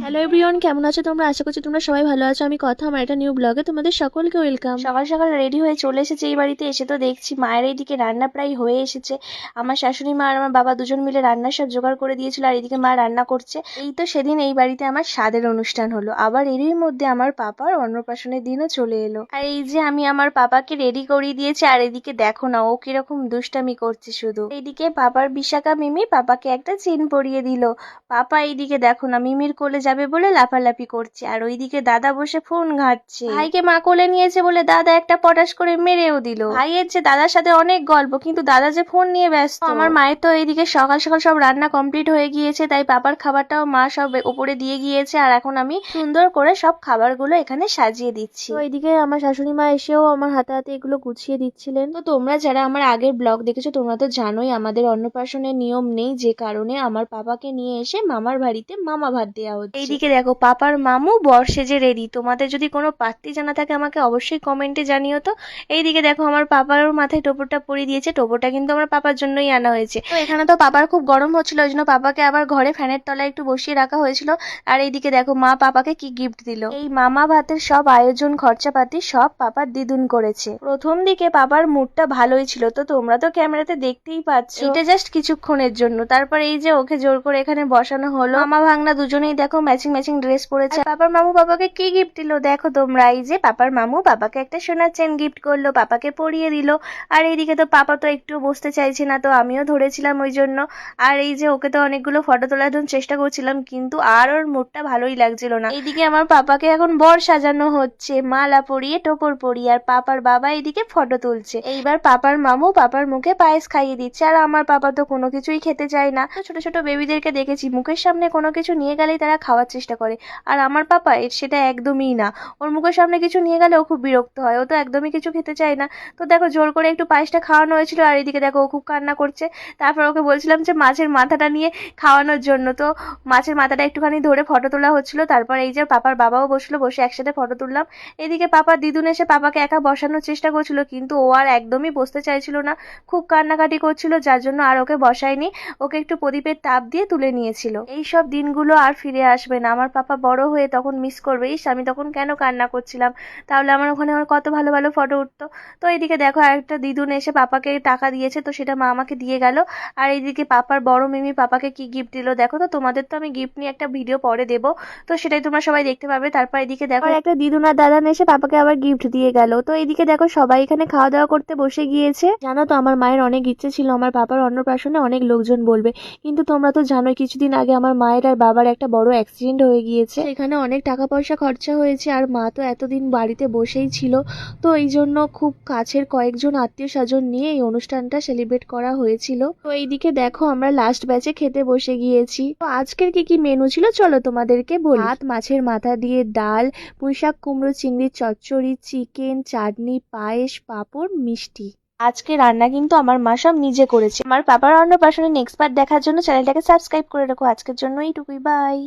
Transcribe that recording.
Hello everyone, কেমন আছো তোমরা? আশা করছি তোমরা সবাই ভালো আছো। আমি কথা আমার একটা নিউ ব্লগে তোমাদের সকলকে ওয়েলকাম। সকাল সকাল রেডি হয়ে চলে এসেছে এই বাড়িতে। এসে তো দেখছি মায়ের এইদিকে রান্না প্রায় হয়ে এসেছে। আমার শাশুড়ি মা আর আমার বাবা দুজন মিলে রান্নার সব জোগাড় করে দিয়েছিল, আর এইদিকে মা রান্না করছে। এই তো সেদিন এই বাড়িতে আমার স্বাদের অনুষ্ঠান হলো, আবার এরই মধ্যে আমার পাপার অন্নপ্রাশনের দিনও চলে এলো। আর এই যে আমি আমার পাপাকে রেডি করিয়ে দিয়েছি, আর এদিকে দেখো না ও কিরকম দুষ্টামি করছে শুধু। এইদিকে পাপার বিশাখা মিমি পাপাকে একটা চেন পরিয়ে দিল। পাপা এইদিকে দেখো না মিমির কোলে যাবে বলে লাফালাফি করছে, আর ওইদিকে দাদা বসে ফোন ঘাঁটছে। ভাইকে মা কোলে নিয়েছে বলে দাদা একটা পটাশ করে মেরেও দিল। ভাইয়ের যে দাদার সাথে অনেক গল্প, কিন্তু দাদা যে ফোন নিয়ে ব্যস্ত। আমার মায়ের তো এইদিকে সকাল সকাল সব রান্না কমপ্লিট হয়ে গিয়েছে, তাই পাপার খাবারটাও মা সব উপরে দিয়ে গিয়েছে, আর এখন আমি সুন্দর করে সব খাবারগুলো এখানে সাজিয়ে দিচ্ছি। তো এইদিকে আমার শাশুড়ি মা এসেও আমার হাতে হাতে এগুলো গুছিয়ে দিচ্ছিলেন। তো তোমরা যারা আমার আগের ব্লগ দেখেছো তোমরা তো জানোই আমাদের অন্নপ্রাশনের নিয়ম নেই, যে কারণে আমার পাপাকে নিয়ে এসে মামার বাড়িতে মামা ভাত দেওয়া হচ্ছে। এইদিকে দেখো পাপার মামু বর সেজে রেডি। তোমাদের যদি কোনো পাত্রী জানা থাকে আমাকে অবশ্যই কমেন্টে জানিও তো। এইদিকে দেখো আমার পাপার মাথায় টোপরটা পরিয়ে দিয়েছে। টোপরটা কিন্তু আমার পাপার জন্যই আনা হয়েছে। তো এখানে তো পাপার খুব গরম হচ্ছিল, ওই জন্য পাপাকে আবার ঘরে ফ্যানের তলায় একটু বসিয়ে রাখা হয়েছিল। আর এইদিকে দেখো মা পাপাকে কি গিফট দিল। এই মামা ভাতের সব আয়োজন খরচাপাতি সব পাপার দিদুন করেছে। প্রথম দিকে পাপার মুডটা ভালোই ছিল, তো তোমরা তো ক্যামেরাতে দেখতেই পাচ্ছ। এটা জাস্ট কিছুক্ষণের জন্য। তারপর এই যে ওকে জোর করে এখানে বসানো হলো। মামা ভাগনা দুজনেই দেখো ম্যাচিং ম্যাচিং ড্রেস পরেছে। পাপার মামু পাপাকে কি গিফট দিল দেখো তোমরা। এই যে পাপার মামু পাপাকে একটা সোনার চেন গিফট করলো, পাপাকে পরিয়ে দিল। আর এইদিকে তো পাপা তো একটু বসতে চাইছে না, তো আমিও ধরেছিলাম ওই জন্য। আর এই যে ওকে তো অনেকগুলো ফটো তোলার জন্য চেষ্টা করছিলাম, কিন্তু আর ওর মুডটা ভালোই লাগছিল না। এইদিকে আমার পাপাকে এখন বর সাজানো হচ্ছে, মালা পরিয়ে টোপর পরিয়ে, আর পাপার বাবা এইদিকে ফটো তুলছে। এইবার পাপার মামু পাপার মুখে পায়েস খাইয়ে দিচ্ছে, আর আমার পাপা তো কোনো কিছুই খেতে চায় না। ছোট ছোট বেবিদেরকে দেখেছি মুখের সামনে কোনো কিছু নিয়ে গেলেই তারা খাওয়ার চেষ্টা করে, আর আমার পাপা সেটা একদমই না। ওর মুখের সামনে কিছু নিয়ে গেলে ও খুব বিরক্ত হয়, ও তো একদমই কিছু খেতে চায় না। তো দেখো জোর করে একটু পায়েসটা খাওয়ানো হয়েছিল, আর এদিকে দেখো ও খুব কান্না করছে। তারপর ওকে বলছিলাম যে মাছের মাথাটা নিয়ে খাওয়ানোর জন্য, তো মাছের মাথাটা একটুখানি ধরে ফটো তোলা হচ্ছিল। তারপর এই যে পাপার বাবাও বসলো, বসে একসাথে ফটো তুললাম। এদিকে পাপার দিদুন এসে পাপাকে একা বসানোর চেষ্টা করছিল, কিন্তু ও আর একদমই বসতে চাইছিল না, খুব কান্নাকাটি করছিল, যার জন্য আর ওকে বসায়নি। ওকে একটু প্রদীপের তাপ দিয়ে তুলে নিয়েছিল। এই সব দিনগুলো আর ফিরে আসবে না। আমার পাপা বড় হয়ে তখন মিস করবে, ইস আমি তখন কেন কান্না করছিলাম, তাহলে আমার ওখানে আমার কত ভালো ভালো ফটো উঠতো। তো এইদিকে দেখো একটা দিদুন এসে পাপাকে টাকা দিয়েছে, তো সেটা মা আমাকে দিয়ে গেল। আর এইদিকে পাপার বড় মিমি পাপাকে কি গিফট দিল দেখো। তো তোমাদের তো আমি গিফট নিয়ে একটা ভিডিও পরে দেবো, তো সেটাই তোমরা সবাই দেখতে পাবে। তারপর এদিকে দেখো একটা দিদুন আর দাদান এসে পাপাকে আবার গিফট দিয়ে গেল। তো এইদিকে দেখো সবাই এখানে খাওয়া দাওয়া করতে বসে গিয়েছে। জানো তো আমার মায়ের অনেক ইচ্ছে ছিল আমার পাপার অন্নপ্রাশনে অনেক লোকজন বলবে, কিন্তু তোমরা তো জানোই কিছুদিন আগে আমার মায়ের আর বাবার একটা বড় অ্যাক্সিডেন্ট হয়ে গিয়েছে, সেখানে অনেক টাকা পয়সা খরচা হয়েছে, আর মা তো এতদিন বাড়িতে বসেই ছিল। তো এই জন্য খুব কাছের কয়েকজন আত্মীয় স্বজন নিয়ে এই অনুষ্ঠানটা সেলিব্রেট করা হয়েছিল। তো এইদিকে দেখো আমরা লাস্ট ব্যাচে খেতে বসে গিয়েছি। তো আজকের কি কি মেনু ছিল চলো তোমাদেরকে বলি। ভাত, মাছের মাথা দিয়ে ডাল, পুঁইশাক কুমড়ো চিংড়ির চচ্চড়ি, চিকেন, চাটনি, পায়েস, পাঁপড়, মিষ্টি। আজকে রান্না কিন্তু আমার মা সব নিজে করেছে। আমার পাপার অন্নপ্রাশনের নেক্সট পার্ট দেখার জন্য চ্যানেলটাকে সাবস্ক্রাইব করে রাখো। আজকের জন্য এইটুকুই, বাই।